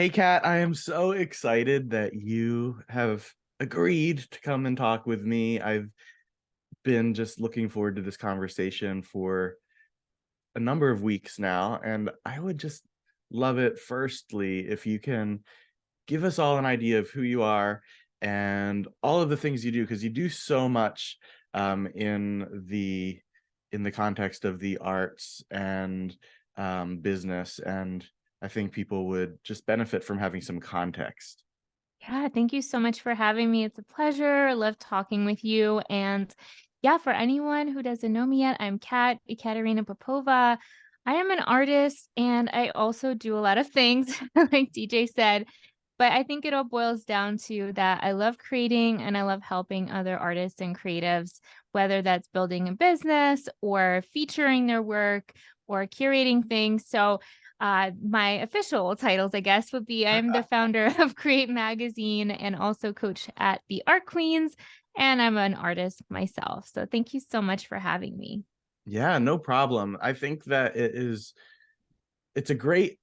Hey, Kat, I am so excited that you have agreed to come and talk with me. I've been just looking forward to this conversation for a number of weeks now, and I would just love it, firstly, if you can give us all an idea of who you are and all of the things you do, because you do so much in the context of the arts and business, and I think people would just benefit from having some context. Yeah, thank you so much for having me. It's a pleasure. I love talking with you. And yeah, for anyone who doesn't know me yet, I'm Ekaterina Popova. I am an artist and I also do a lot of things, like DJ said. But I think it all boils down to that I love creating and I love helping other artists and creatives, whether that's building a business or featuring their work or curating things. So my official titles, I guess, would be I'm the founder of Create Magazine and also coach at the Art Queens, and I'm an artist myself. So thank you so much for having me. Yeah, no problem. I think that it's a great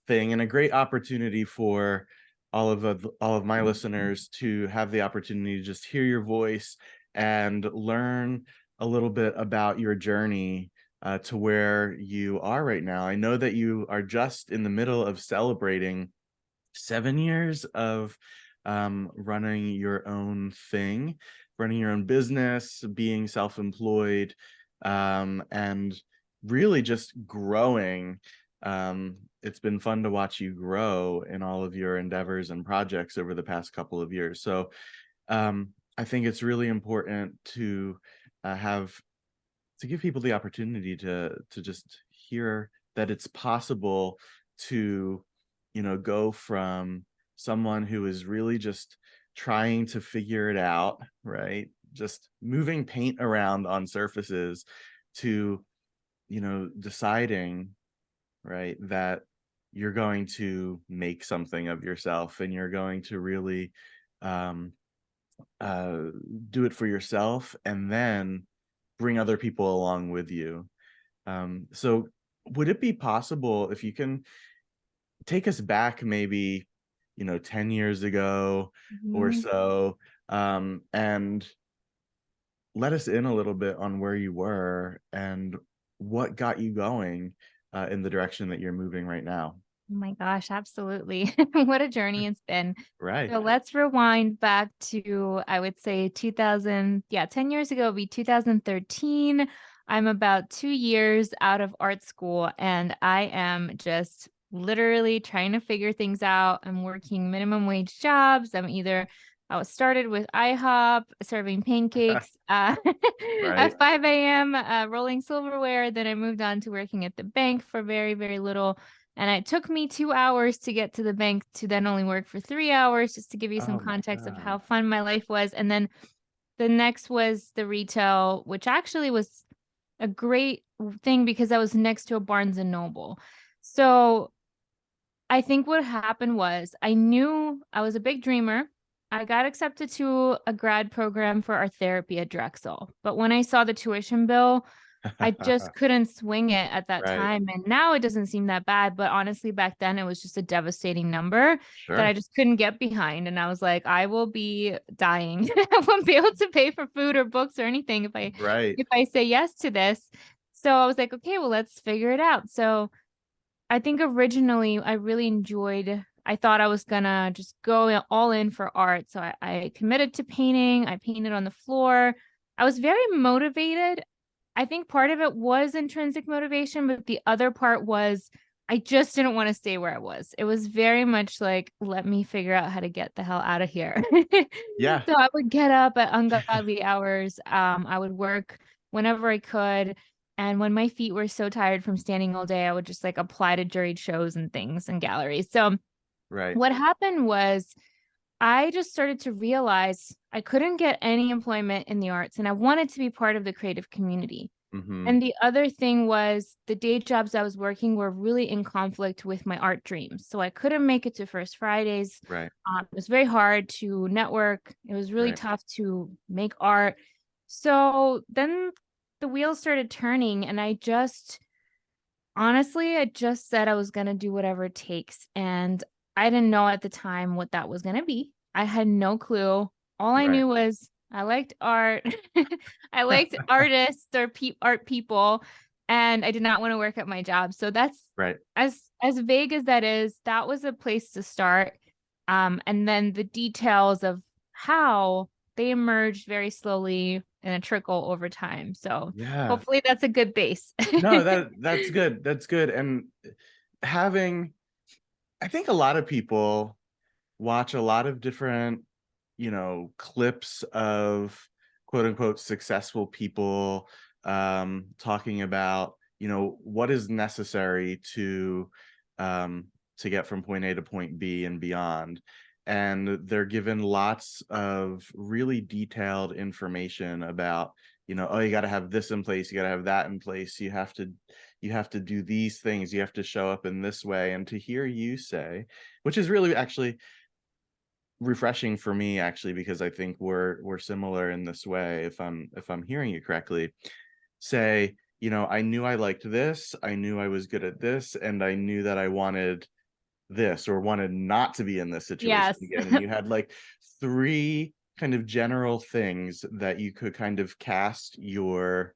thing and a great opportunity for all of my listeners to have the opportunity to just hear your voice and learn a little bit about your journey to where you are right now. I know that you are just in the middle of celebrating 7 years of running your own thing, running your own business, being self-employed, and really just growing. It's been fun to watch you grow in all of your endeavors and projects over the past couple of years. So I think it's really important to have to give people the opportunity to just hear that it's possible to, go from someone who is really just trying to figure it out, right? Just moving paint around on surfaces to, deciding, right, that you're going to make something of yourself and you're going to really um, uh, do it for yourself and then bring other people along with you. So would it be possible if you can take us back maybe, 10 years ago or Mhm. so, and let us in a little bit on where you were and what got you going in the direction that you're moving right now? Oh my gosh, absolutely. What a journey it's been. Right. So let's rewind back to, I would say 2000, yeah, 10 years ago would be 2013. I'm about 2 years out of art school and I am just literally trying to figure things out. I'm working minimum wage jobs. I was started with IHOP serving pancakes Right. at 5 a.m., rolling silverware. Then I moved on to working at the bank for very, very little, and it took me 2 hours to get to the bank to then only work for 3 hours, just to give you some Oh my context of God. how fun my life was. And then the next was the retail, which actually was a great thing because I was next to a Barnes& and Noble. So I think what happened was I knew I was a big dreamer. I got accepted to a grad program for art therapy at Drexel. But when I saw the tuition bill, I just couldn't swing it at that Right. time, and now it doesn't seem that bad, but honestly, back then, it was just a devastating number that I Sure. just couldn't get behind, and I was like, "I will be dying. I won't be able to pay for food or books or anything Right. if I say yes to this." So I was like, "Okay, well, let's figure it out." So I think originally I really enjoyed I thought I was gonna just go all in for art, so I committed to painting, I painted on the floor. I was very motivated. I think part of it was intrinsic motivation, but the other part was I just didn't wanna stay where I was. It was very much like, "Let me figure out how to get the hell out of here." Yeah. So I would get up at ungodly hours, I would work whenever I could, and when my feet were so tired from standing all day, I would just, like, apply to juried shows and things and galleries. So Right. what happened was I just started to realize I couldn't get any employment in the arts, and I wanted to be part of the creative community. Hmm. And the other thing was the day jobs I was working were really in conflict with my art dreams. So I couldn't make it to First Fridays. Right. It was very hard to network. It was really Right. tough to make art. So then the wheels started turning, and I just said I was going to do whatever it takes. And I didn't know at the time what that was going to be. I had no clue. All I Right. knew was I liked art. I liked artists or art people, and I did not want to work at my job. So that's Right. as vague as that is, that was a place to start. And then the details of how they emerged very slowly in a trickle over time. So Yeah. hopefully that's a good base. No, that's good. That's good. And having, I think a lot of people watch a lot of different, clips of quote unquote successful people talking about, what is necessary um, to get from point A to point B and beyond. And they're given lots of really detailed information about, oh, you got to have this in place, you got to have that in place, you have to do these things, you have to show up in this way. And to hear you say, which is really actually refreshing for me, actually, because I think we're similar in this way, if I'm hearing you correctly, say, I knew I liked this, I knew I was good at this, and I knew that I wanted this or wanted not to be in this situation Yes. again. And you had like three kind of general things that you could kind of cast your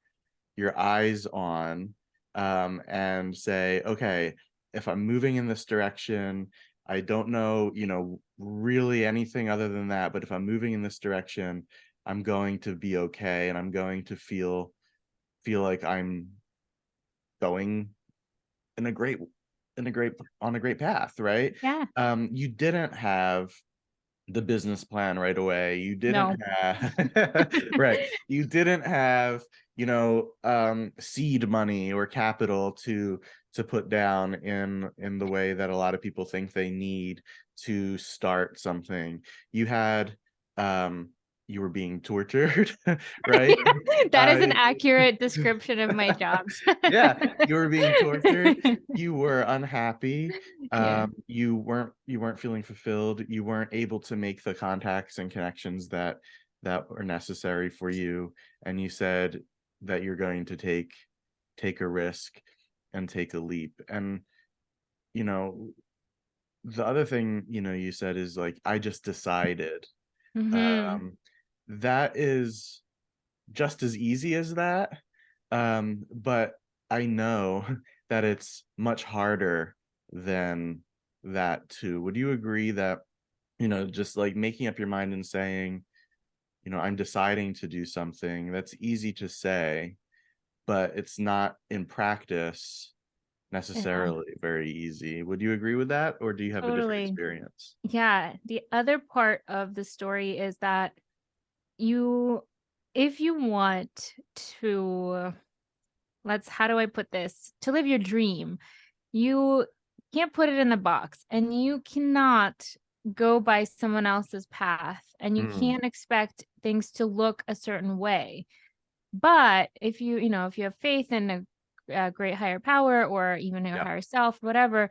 eyes on, and say, okay, if I'm moving in this direction, I don't know, really anything other than that, but if I'm moving in this direction, I'm going to be okay, and I'm going to feel like I'm going in a great on a great path, right? Yeah. You didn't have the business plan right away. You didn't No. have right. You didn't have, seed money or capital to put down in the way that a lot of people think they need to start something. You had you were being tortured, right? That is Uh, an accurate description of my jobs. yeah, you were being tortured, you were unhappy, Yeah. you weren't feeling fulfilled, you weren't able to make the contacts and connections that were necessary for you, and you said that you're going to take a risk and take a leap. And you know the other thing, you said is like, I just decided. Hmm. um that is just as easy as that. But I know that it's much harder than that too. Would you agree that, just like making up your mind and saying, I'm deciding to do something, that's easy to say, but it's not in practice Yeah, necessarily very easy. Would you agree with that, or do you have a different totally. experience? Yeah. The other part of the story is that you, if you want to, how do I put this? To live your dream, you can't put it in the box and you cannot go by someone else's path and you Mm, can't expect things to look a certain way. But if if you have faith in a great higher power or even your yeah. higher self, whatever,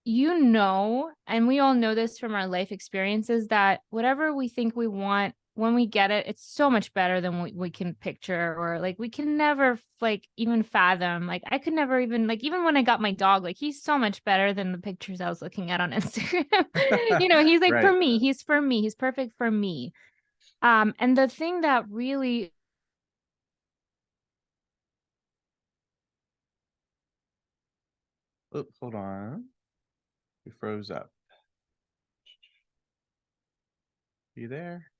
and we all know this from our life experiences, that whatever we think we want, when we get it, it's so much better than we can picture, or like we can never like even fathom. Like I could never even, like, even when I got my dog, like he's so much better than the pictures I was looking at on Instagram. He's like for Right. me, he's for me, he's perfect for me. And the thing that really Oh, hold on, you froze up. You there?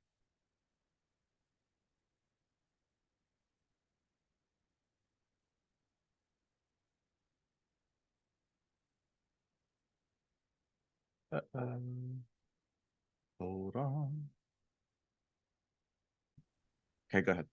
Uh-oh. Hold on. Okay, go ahead.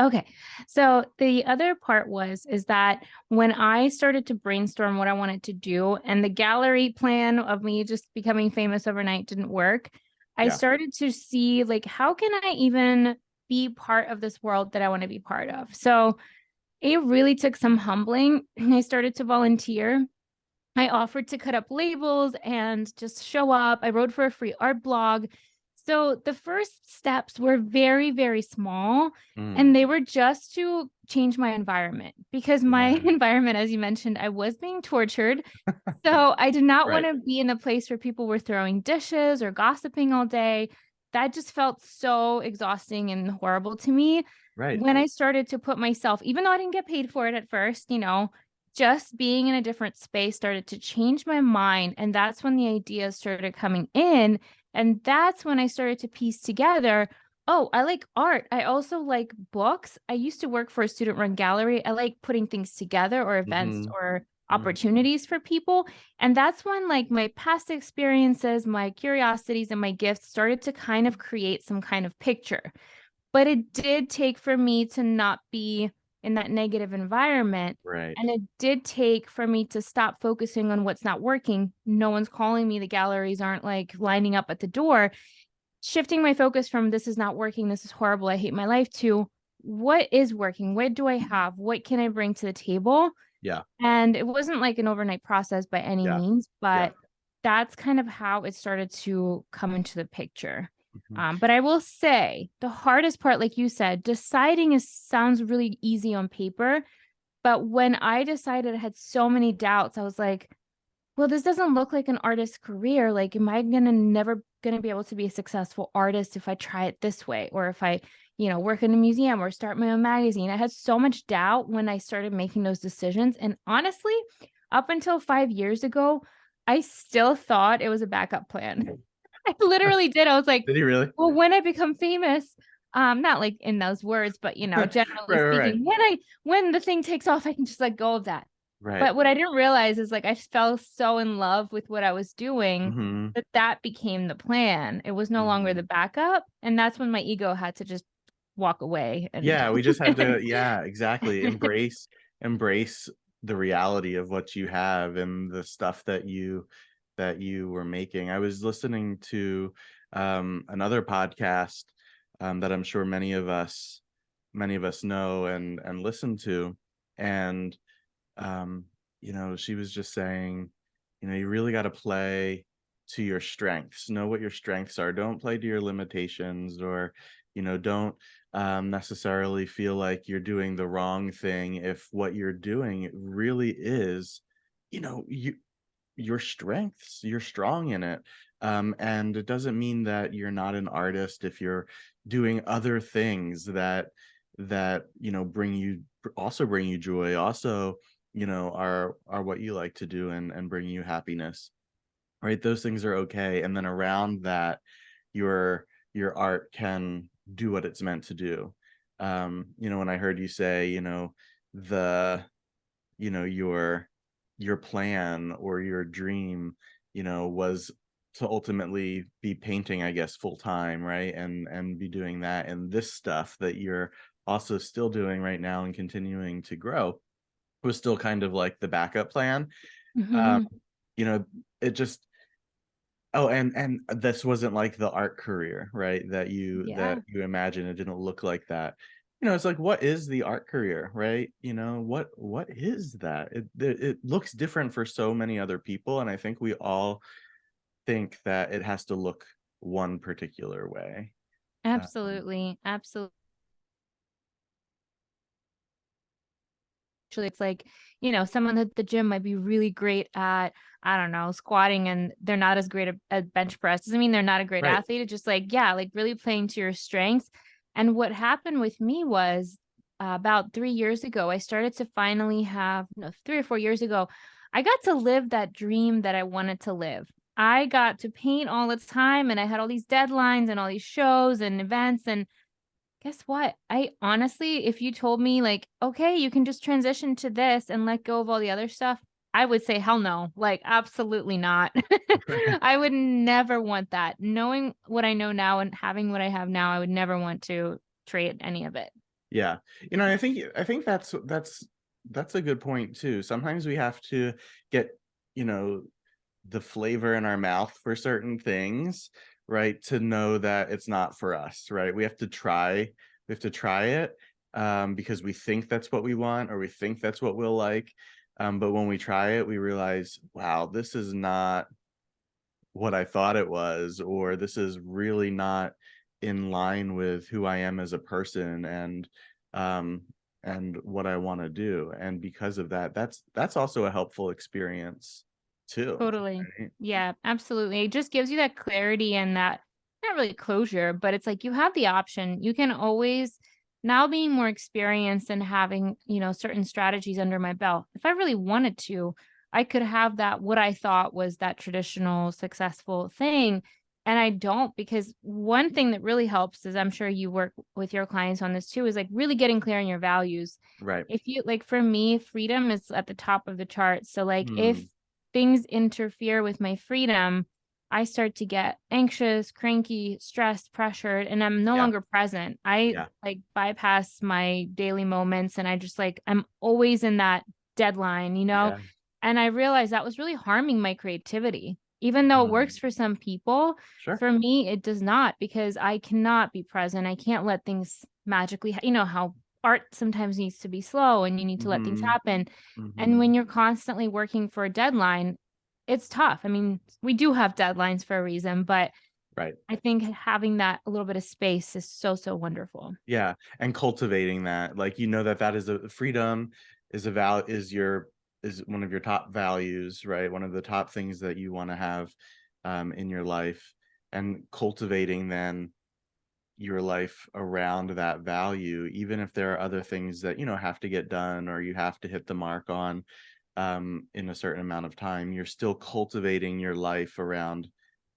Okay. So the other part is that when I started to brainstorm what I wanted to do, and the gallery plan of me just becoming famous overnight didn't work, I Yeah. started to see, like, how can I even be part of this world that I want to be part of? So it really took some humbling. I started to volunteer. I offered to cut up labels and just show up. I wrote for a free art blog, So the first steps were very, very small, Mm, and they were just to change my environment because my yeah. environment, as you mentioned, I was being tortured. So I did not want Right. to be in a place where people were throwing dishes or gossiping all day. That just felt so exhausting and horrible to me. Right. When I started to put myself, even though I didn't get paid for it at first, just being in a different space started to change my mind. And that's when the ideas started coming in. And that's when I started to piece together, oh, I like art. I also like books. I used to work for a student run gallery. I like putting things together or events Hmm. or opportunities for people. And that's when like my past experiences, my curiosities, and my gifts started to kind of create some kind of picture. But it did take for me to not be in that negative environment. Right. And it did take for me to stop focusing on what's not working. No one's calling me. The galleries aren't like lining up at the door. Shifting my focus from this is not working, this is horrible, I hate my life, to what is working? What do I have? What can I bring to the table? Yeah. And it wasn't like an overnight process by any Yeah. means, Yeah. but that's kind of how it started to come into the picture. Mhm. But I will say the hardest part, like you said, deciding is sounds really easy on paper. But when I decided, I had so many doubts. I was like, well, this doesn't look like an artist's career. Like, am I gonna never gonna be able to be a successful artist if I try it this way? Or if I, work in a museum or start my own magazine? I had so much doubt when I started making those decisions. And honestly, up until 5 years ago, I still thought it was a backup plan. I literally did. I was like, Did he really? well, when I become famous, not like in those words, but Right. generally Right. Right. speaking, when the thing takes off, I can just let go of that. Right. But what I didn't realize is like I fell so in love with what I was doing Hmm. that became the plan. It was no longer the Hmm. backup. And that's when my ego had to just walk away and Yeah, we just had to, yeah, exactly. Embrace the reality of what you have and the stuff that you were making. I was listening to another podcast that I'm sure many of us know and listen to. And um, she was just saying, you really got to play to your strengths. Know what your strengths are. Don't play to your limitations, or, don't necessarily feel like you're doing the wrong thing if what you're doing really is, your strengths. You're strong in it. And it doesn't mean that you're not an artist if you're doing other things that bring you joy, also are what you like to do and bring you happiness, right? Those things are okay. And then around that, your art can do what it's meant to do. When I heard you say, the your plan or your dream, was to ultimately be painting, I guess, full time, right? And be doing that, and this stuff that you're also still doing right now and continuing to grow was still kind of like the backup plan. um Mhm. you know it just Oh, and this wasn't like the art career, right? That Yeah, you imagine. It didn't look like that. It's like, what is the art career, right? What is that? It looks different for so many other people, and I think we all think that it has to look one particular way. absolutely. Absolutely. Actually, it's like, someone at the gym might be really great at, I don't know, squatting, and they're not as great at bench press. Doesn't mean they're not a great Right. athlete. It's just like, yeah, like really playing to your strengths. And what happened with me was about 3 years ago, I started to finally have, no, 3 or 4 years ago, I got to live that dream that I wanted to live. I got to paint all the time, and I had all these deadlines and all these shows and events. And guess what? I honestly, if you told me like, okay, you can just transition to this and let go of all the other stuff, I would say, hell no, like, absolutely not. I would never want that. Knowing what I know now and having what I have now, I would never want to trade any of it. Yeah. I think that's a good point too. Sometimes we have to get, you know, the flavor in our mouth for certain things, right? To know that it's not for us, right? We have to try it, because we think that's what we want, or we think that's what we'll like. But when we try it, we realize, wow, this is not what I thought it was, or this is really not in line with who I am as a person, um and what I want to do. And because of that, that's also a helpful experience too, Totally. right? Yeah, absolutely. It just gives you that clarity and that, not really closure, but it's like you have the option. You can always, now being more experienced and having, certain strategies under my belt, if I really wanted to, I could have that, what I thought was that traditional successful thing. And I don't, because one thing that really helps is, I'm sure you work with your clients on this too, is like really getting clear on your values. Right. If you like, for me, freedom is at the top of the chart. So like if Hmm. things interfere with my freedom, I start to get anxious, cranky, stressed, pressured, and I'm no Yeah. longer present. I Yeah. like bypass my daily moments, and I just like, I'm always in that deadline, Yeah. And I realized that was really harming my creativity. Even though it Hmm. works for some people, Sure. for me, it does not, because I cannot be present. I can't let things magically, how art sometimes needs to be slow and you need to let things Hmm. happen. And Hmm. when you're constantly working for a deadline, it's tough. I mean, we do have deadlines for a reason, but Right. I think having that a little bit of space is so, so wonderful. Yeah, and cultivating that, like, that that is a freedom, is one of your top values, right? One of the top things that you want to have in your life, and cultivating then your life around that value, even if there are other things that have to get done, or you have to hit the mark on in a certain amount of time. You're still cultivating your life around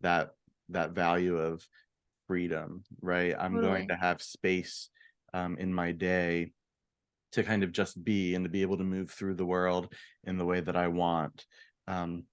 that value of freedom, right? I'm going Totally. to have space in my day to kind of just be, and to be able to move through the world in the way that I want. Um,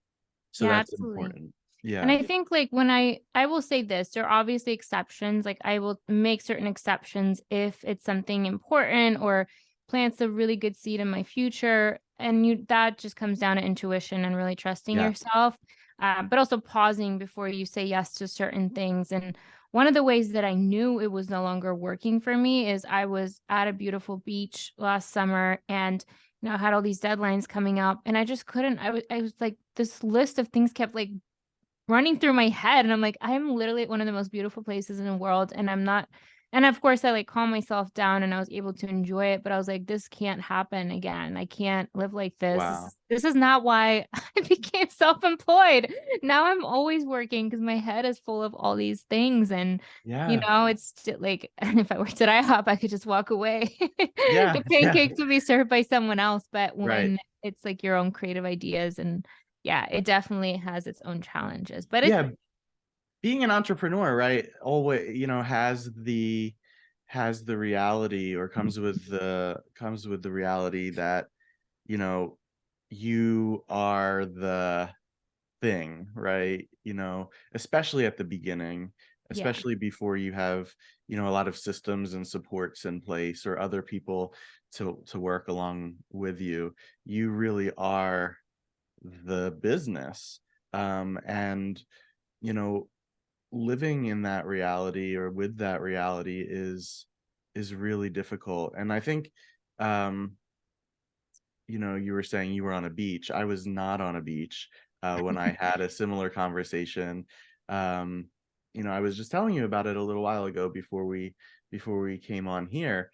so Yeah, that's absolutely. important. And Yeah. I think like when I will say this, there are obviously exceptions. Like I will make certain exceptions if it's something important or plants a really good seed in my future. And that just comes down to intuition and really trusting Yeah. yourself, but also pausing before you say yes to certain things. And one of the ways that I knew it was no longer working for me is I was at a beautiful beach last summer, and I had all these deadlines coming up, and I just couldn't. I was like, this list of things kept like running through my head, and I'm like, I'm literally at one of the most beautiful places in the world, and I'm not. And of course I like calm myself down and I was able to enjoy it, but I was like, this can't happen again. I can't live like this. This Wow. is, this is not why I became self-employed. Now I'm always working because my head is full of all these things. And Yeah. it's like, if I worked at IHOP, I could just walk away. Yeah. The Yeah. pancakes would be served by someone else. But Right. when it's like your own creative ideas, and yeah, it definitely has its own challenges, but it's Yeah. Being an entrepreneur, right, always, has the reality, or comes with the reality that, you know, you are the thing, right? Especially at the beginning, yeah. especially before you have, a lot of systems and supports in place, or other people to work along with you. You really are the business. And, you know, living in that reality, or with that reality, is really difficult. And I think, um, you were saying you were on a beach. I was not on a beach when I had a similar conversation. Um, I was just telling you about it a little while ago, before we came on here,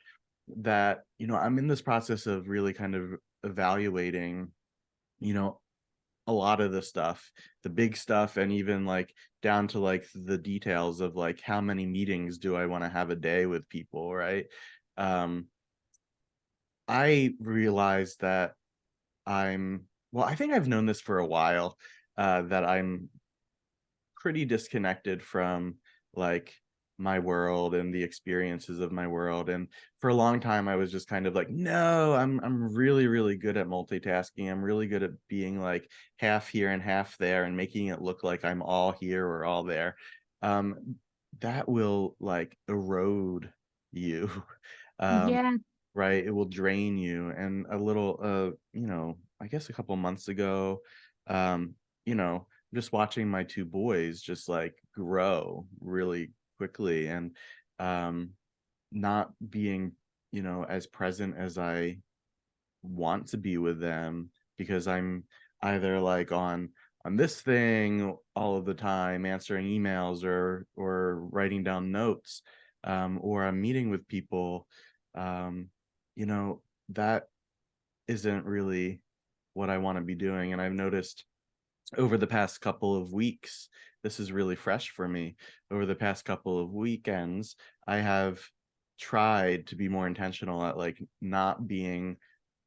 that I'm in this process of really kind of evaluating, you know, a lot of the stuff, the big stuff, and even like down to like the details of like how many meetings do I want to have a day with people, right? Um, I realized that well, I think I've known this for a while, that I'm pretty disconnected from, like, my world and the experiences of my world. And for a long time I was just kind of like, no, I'm really, really good at multitasking. I'm really good at being like half here and half there, and making it look like I'm all here or all there. um that will like erode you. um Yeah. right, it will drain you. And a little, I guess a couple months ago, um just watching my two boys just like grow really quickly, and um not being, as present as I want to be with them, because I'm either like on on this thing all of the time, answering emails or writing down notes, or I'm meeting with people, you know, that isn't really what I want to be doing. And I've noticed over the past couple of weeks, this is really fresh for me. Over the past couple of weekends, I have tried to be more intentional at like not being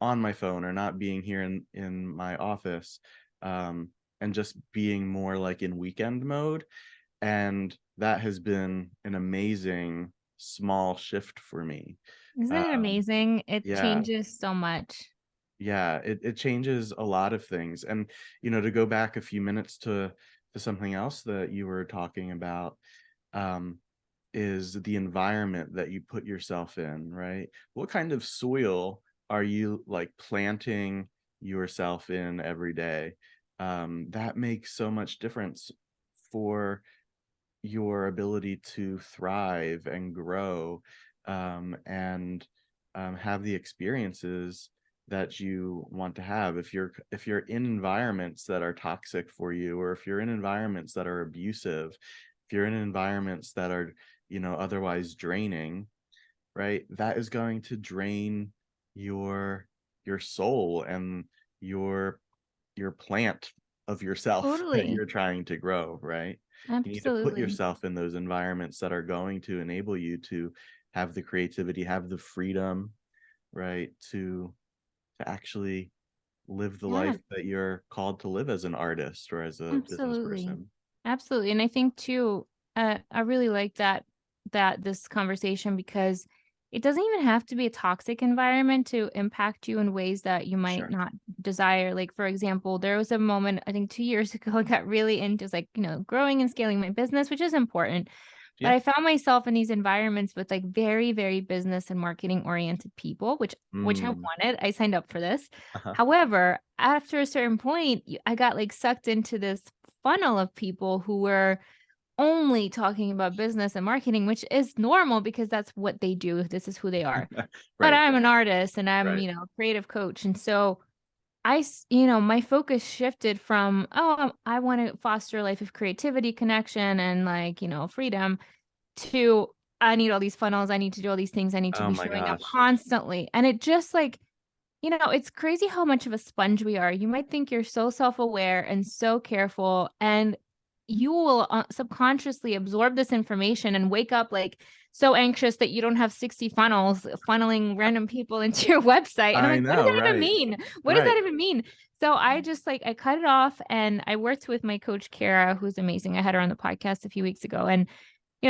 on my phone or not being here in my office, and just being more like in weekend mode. And that has been an amazing small shift for me. Isn't it Um, amazing? It yeah, changes so much. yeah, it changes a lot of things. And to go back a few minutes to something else that you were talking about, um is the environment that you put yourself in, right? What kind of soil are you like planting yourself in every day? That makes so much difference for your ability to thrive and grow, and have the experiences that you want to have. If you're in environments that are toxic for you, or if you're in environments that are abusive, if you're in environments that are otherwise draining, right, that is going to drain your your soul and your your plant of yourself that Totally. you're trying to grow, right? You need to put Absolutely. yourself in those environments that are going to enable you to have the creativity, have the freedom, right, to actually live the Yeah, life that you're called to live as an artist or as a business absolutely. person. Absolutely. And I think too, I really like that this conversation, because it doesn't even have to be a toxic environment to impact you in ways that you might Sure. not desire. Like, for example, there was a moment, I think 2 years ago, I got really into like, growing and scaling my business, which is important. But Yeah. I found myself in these environments with like very, very business and marketing oriented people, which I Mm. wanted. I signed up for this. Uh-huh. However, after a certain point, I got like sucked into this funnel of people who were only talking about business and marketing, which is normal because that's what they do. This is who they are. But Right. I'm an artist and I'm, Right. a creative coach. And so my focus shifted from, oh, I want to foster a life of creativity, connection, and like, freedom, to I need all these funnels. I need to do all these things. I need to Oh be my showing up gosh. constantly. And it just like, it's crazy how much of a sponge we are. You might think you're so self-aware and so careful, and you will subconsciously absorb this information and wake up like so anxious that you don't have 60 funnels funneling random people into your website. And I'm I like, what does know, that even right. mean? What does that Right. even mean? So I just like, I cut it off, and I worked with my coach, Kara, who's amazing. I had her on the podcast a few weeks ago, and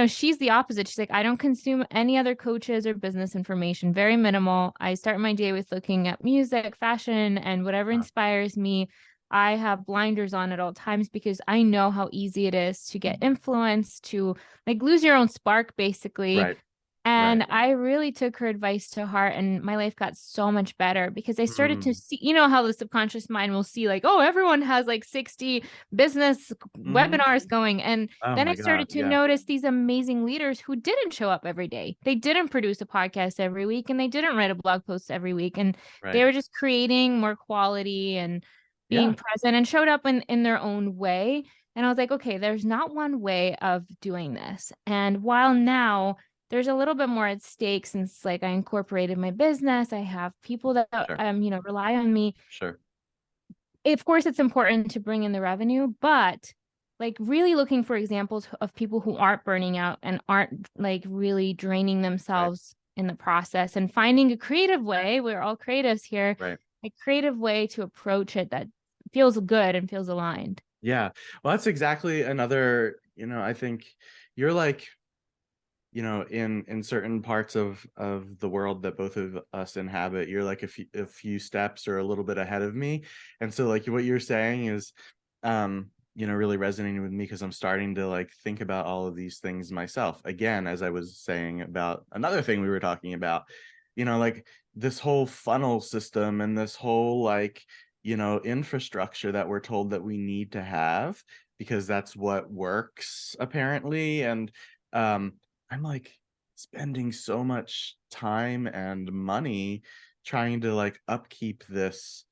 she's the opposite. She's like, I don't consume any other coaches or business information, very minimal. I start my day with looking at music, fashion, and whatever Uh, inspires me. I have blinders on at all times because I know how easy it is to get influenced, to like lose your own spark, basically. right. Right. And I really took her advice to heart, and my life got so much better because I started to Mm. see, how the subconscious mind will see, like, oh, everyone has like 60 business Mhm. webinars going. And Oh then I my God. started to Yeah. notice these amazing leaders who didn't show up every day. They didn't produce a podcast every week, and they didn't write a blog post every week. And they Right. were just creating more quality and being Yeah. present, and showed up in their own way. And I was like, okay, there's not one way of doing this. And while now there's a little bit more at stake, since like I incorporated my business, I have people that Sure. rely on me. Sure. Of course, it's important to bring in the revenue, but like really looking for examples of people who aren't burning out and aren't like really draining Right. themselves in the process, and finding a creative way. We're all creatives here, Right. a creative way to approach it that feels good and feels aligned. Yeah. Well, that's exactly another, I think you're like, in certain parts of the world that both of us inhabit, you're like a few steps or a little bit ahead of me. And so like what you're saying is really resonating with me, because I'm starting to like think about all of these things myself again, as I was saying about another thing we were talking about, like this whole funnel system and this whole like infrastructure that we're told that we need to have because that's what works apparently. And um I'm like spending so much time and money trying to like upkeep this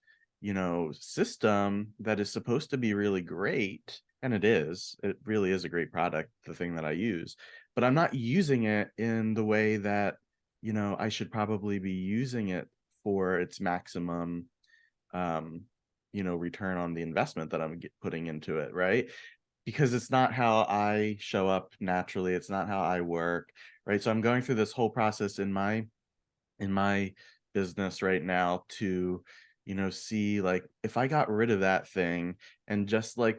system that is supposed to be really great, and it really is a great product, the thing that I use, but I'm not using it in the way that I should probably be using it for its maximum um return on the investment that I'm putting into it, right? Because it's not how I show up naturally, it's not how I work, right? So I'm going through this whole process in my business right now to see, like, if I got rid of that thing and just like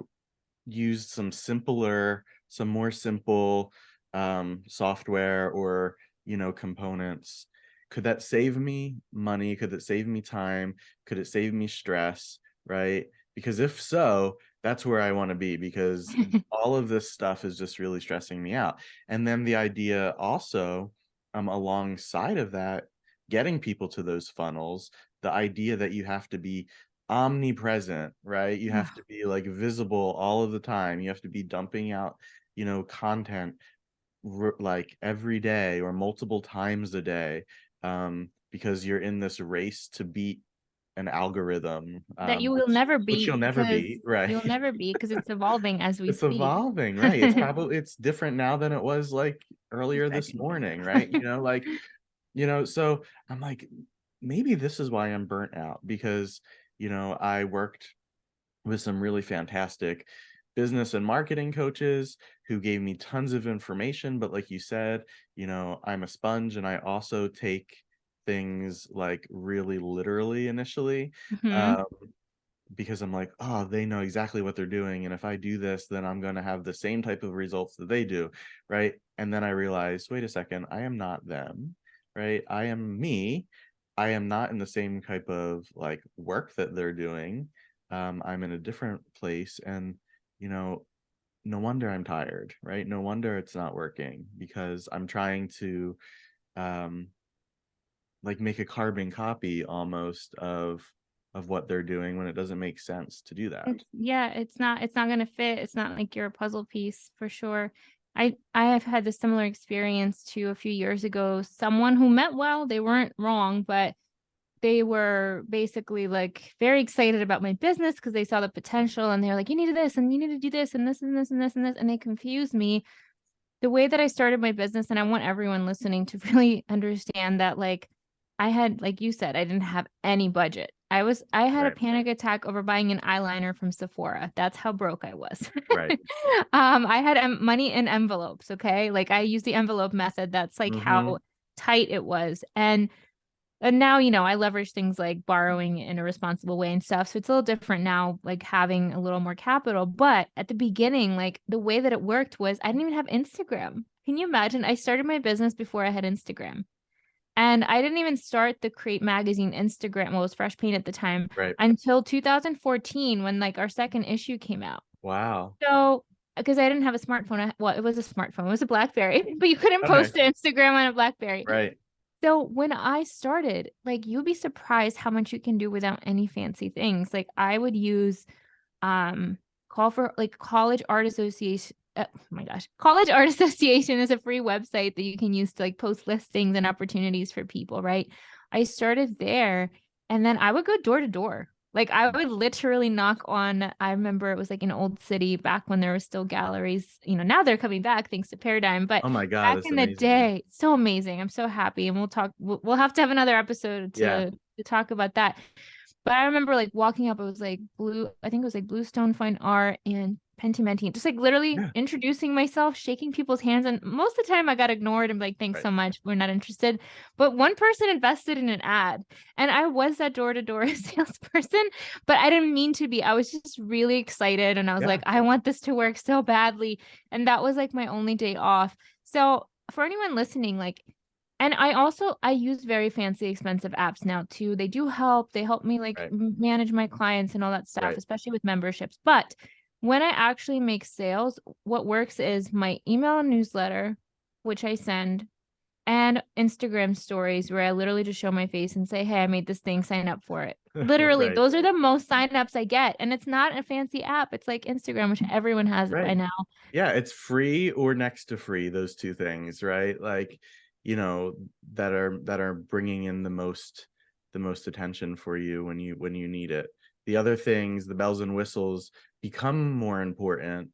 used some more simple software or components, could that save me money? Could it save me time? Could it save me stress? Right? Because if so, that's where I want to be, because all of this stuff is just really stressing me out. And then the idea also, alongside of that, getting people to those funnels, the idea that you have to be omnipresent, right? You have to be like visible all of the time. You have to be dumping out, content like every day or multiple times a day, because you're in this race to beat an algorithm, That you will which never you'll beat never because beat, right? you'll never beat because it's evolving as we It's speak. evolving, right? It's different now than it was like A earlier this second morning, ago. right? So I'm like, maybe this is why I'm burnt out, because I worked with some really fantastic business and marketing coaches who gave me tons of information, but like you said, I'm a sponge, and I also take things like really literally initially, Mhm. um, because I'm like, oh, they know exactly what they're doing, and if I do this, then I'm going to have the same type of results that they do, right? And then I realized, wait a second, I am not them, right? I am me. I am not in the same type of like work that they're doing. I'm in a different place, and you know no wonder I'm tired, right? No wonder it's not working, because I'm trying to um like make a carbon copy almost of what they're doing, when it doesn't make sense to do that. It's not gonna fit. It's not like you're a puzzle piece for sure. I have had the similar experience too a few years ago. Someone who meant well, they weren't wrong, but they were basically like very excited about my business because they saw the potential and they're like, you need this and you need to do this and this and this and this and this. And they confused me the way that I started my business. And I want everyone listening to really understand that, like, I had, like you said, I didn't have any budget. I had a Right. panic attack over buying an eyeliner from Sephora. That's how broke I was. Right. I had money in envelopes. Okay. Like I use the envelope method. That's like Mm-hmm. how tight it was. And now, I leverage things like borrowing in a responsible way and stuff. So it's a little different now, like having a little more capital. But at the beginning, like the way that it worked was I didn't even have Instagram. Can you imagine? I started my business before I had Instagram. And I didn't even start the Create Magazine Instagram, well, it was Fresh Paint at the time, Right. until 2014 when like our second issue came out. Wow. So, because I didn't have a smartphone, well, it was a smartphone, it was a BlackBerry, but you couldn't Okay. post to Instagram on a BlackBerry. Right. So when I started, like you'd be surprised how much you can do without any fancy things. Like I would use um call for like College Art Association. Oh my gosh. College Art Association is a free website that you can use to like post listings and opportunities for people, right? I started there and then I would go door to door. Like I would literally knock on, I remember it was like an old city back when there were still galleries. Now they're coming back thanks to Paradigm, but Oh my God, back that's in the amazing. day, so amazing. I'm so happy. And we'll have to have another episode Yeah. to talk about that. But I remember like walking up, it was like I think it was like Bluestone Fine Art and Pentimenti, just like literally Yeah. introducing myself, shaking people's hands. And most of the time I got ignored and like, thanks Right. so much. We're not interested. But one person invested in an ad and I was that door-to-door salesperson, but I didn't mean to be. I was just really excited. And I was Yeah. like, I want this to work so badly. And that was like my only day off. So for anyone listening, like, and I use very fancy, expensive apps now too. They do help. They help me like Right. manage my clients and all that stuff, Right. especially with memberships. But when I actually make sales, what works is my email newsletter, which I send, and Instagram stories where I literally just show my face and say, hey, I made this thing, sign up for it. Literally, Right. those are the most signups I get. And it's not a fancy app. It's like Instagram, which everyone has it by Right. now. Yeah, it's free or next to free, those two things, right? Like, that are bringing in the most attention for you when you need it. the other things, the bells and whistles, become more important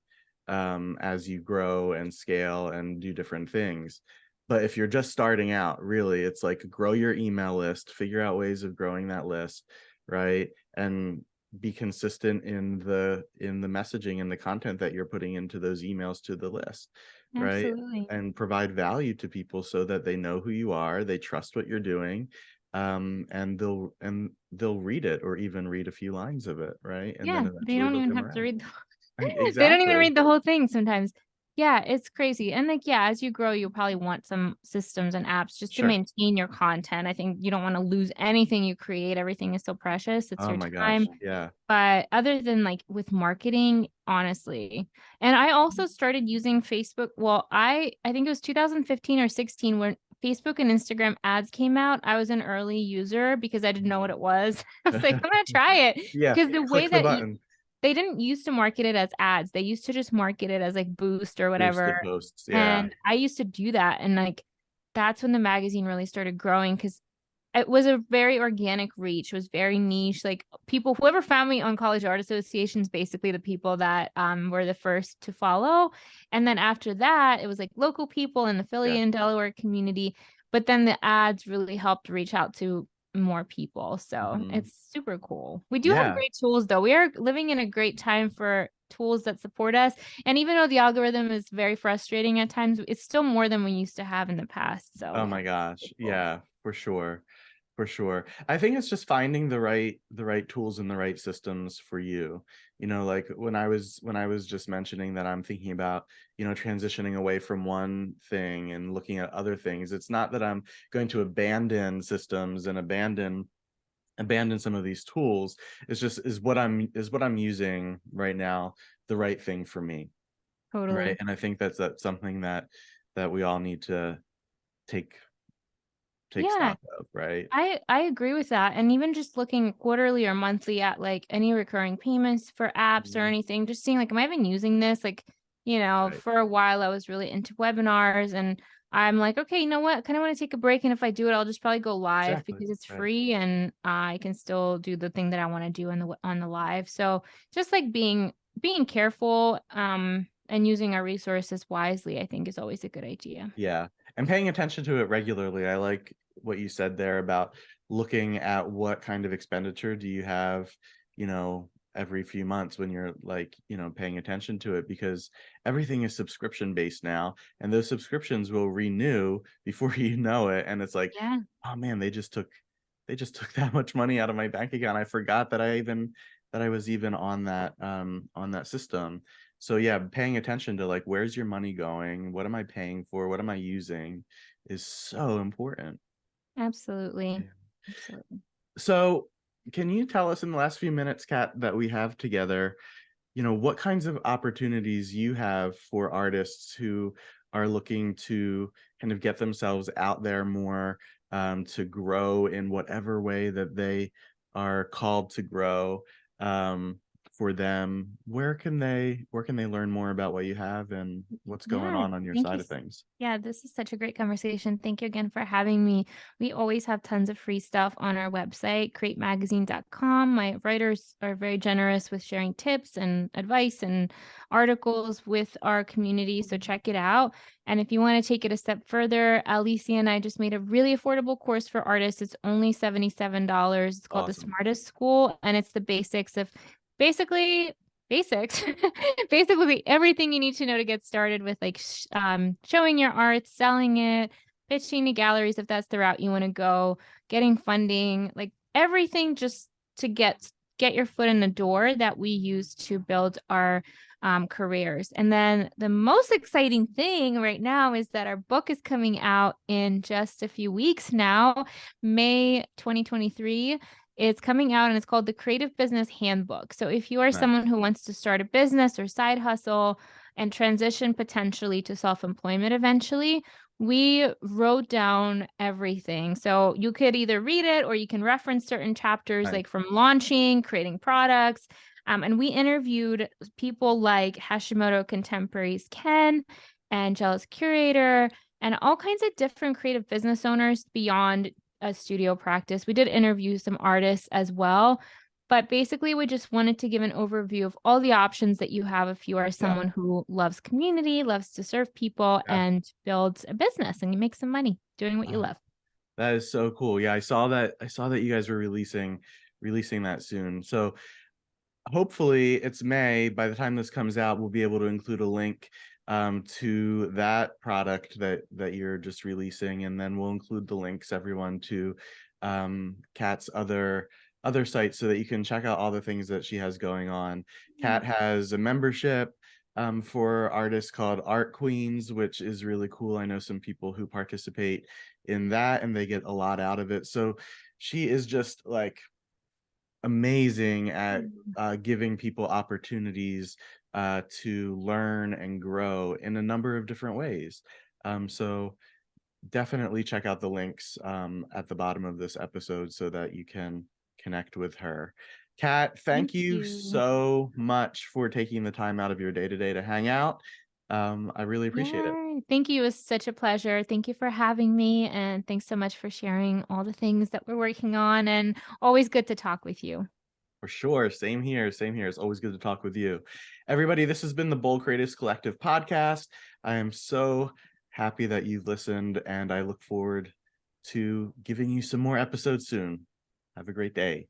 as you grow and scale and do different things. But if you're just starting out, really, it's like grow your email list, figure out ways of growing that list, right? And be consistent in the messaging and the content that you're putting into those emails to the list, right? Absolutely. And provide value to people so that they know who you are, they trust what you're doing, and they'll read it or even read a few lines of it, right? And then Yeah, they eventually don't they'll even come have to around. read they don't even Exactly. read the whole thing sometimes. Yeah, it's crazy. And like, yeah, as you grow, you'll probably want some systems and apps just to Sure. maintain your content. I think you don't want to lose anything you create. Everything is so precious. It's Oh your my time. gosh. Yeah. But other than like with marketing, honestly, and I also started using Facebook. Well, I think it was 2015 or 16 when Facebook and Instagram ads came out. I was an early user because I didn't know what it was. I was like, I'm gonna try it Yeah. because the way Click the that button. they didn't used to market it as ads. They used to just market it as like boost or Boosted whatever. posts. Yeah. And I used to do that. And like that's when the magazine really started growing because it was a very organic reach. It was very niche. Like people, whoever found me on college art associations, basically the people that were the first to follow. And then after that, it was like local people in the Philly Yeah. and Delaware community. But then the ads really helped reach out to more people. So Mhm. it's super cool. We do have Yeah. great tools though. We are living in a great time for tools that support us. And even though the algorithm is very frustrating at times, it's still more than we used to have in the past. So Oh my it's gosh. cool. Yeah, for sure. For sure. I think it's just finding the right tools and the right systems for you. You know, like when I was just mentioning that I'm thinking about, transitioning away from one thing and looking at other things. It's not that I'm going to abandon systems and abandon some of these tools. It's just is what I'm using right now the right thing for me, right? Totally. And I think that's something that we all need to take Yeah, stock of, right? I agree with that. And even just looking quarterly or monthly at like any recurring payments for apps or Mhm. anything, just seeing like, am I even using this? Like, Right. for a while I was really into webinars and I'm like, okay, you know what? I kind of want to take a break. And if I do it, I'll just probably go live Exactly. because it's Right. free and I can still do the thing that I want to do on the live. So just like being careful and using our resources wisely, I think is always a good idea. Yeah. And paying attention to it regularly. I like what you said there about looking at what kind of expenditure do you have, every few months when you're like, paying attention to it, because everything is subscription based now, and those subscriptions will renew before you know it. And it's like, Yeah, oh man, they just took that much money out of my bank account. I forgot that I was even on that system. So yeah, paying attention to like, where's your money going? What am I paying for? What am I using is so important. absolutely. Yeah. Absolutely. So can you tell us in the last few minutes, Kat, that we have together, what kinds of opportunities you have for artists who are looking to kind of get themselves out there more, to grow in whatever way that they are called to grow, um, for them? Where can they learn more about what you have and what's going Yeah, on your thank you. side of things? Yeah, this is such a great conversation. Thank you again for having me. We always have tons of free stuff on our website, createmagazine.com. My writers are very generous with sharing tips and advice and articles with our community. So check it out. And if you want to take it a step further, Alicia and I just made a really affordable course for artists. It's only $77. It's called The Awesome. Smartest School, and it's the basics of basically basics basically everything you need to know to get started with like showing your art, selling it, pitching to galleries if that's the route you want to go, getting funding, like everything just to get your foot in the door that we use to build our careers. And then the most exciting thing right now is that our book is coming out in just a few weeks now, May 2023. It's coming out and it's called the Creative Business Handbook. So if you are Nice. someone who wants to start a business or side hustle and transition potentially to self-employment eventually, we wrote down everything. So you could either read it or you can reference certain chapters, Nice. like from launching, creating products. And we interviewed people like Hashimoto Contemporaries Ken and Jealous Curator and all kinds of different creative business owners beyond a studio practice. We did interview some artists as well. But basically, we just wanted to give an overview of all the options that you have if you are Yeah. someone who loves community, loves to serve people, Yeah. and builds a business, and you make some money doing what you Uh, love. that is so cool. Yeah, I saw that you guys were releasing that soon. So hopefully it's May. By the time this comes out, we'll be able to include a link to that product that you're just releasing, and then we'll include the links, everyone, to Kat's other sites so that you can check out all the things that she has going on. Kat has a membership for artists called Art Queens, which is really cool. I know some people who participate in that and they get a lot out of it. So she is just like amazing at Mm. giving people opportunities to learn and grow in a number of different ways. So definitely check out the links at the bottom of this episode so that you can connect with her. Kat, Thank thank you you. so much for taking the time out of your day today to hang out. I really appreciate it. Yeah, thank you. It was such a pleasure. Thank you for having me, and thanks so much for sharing all the things that we're working on, and always good to talk with you. For sure. Same here. Same here. It's always good to talk with you. Everybody, this has been the Bold Creatives Collective podcast. I am so happy that you've listened, and I look forward to giving you some more episodes soon. Have a great day.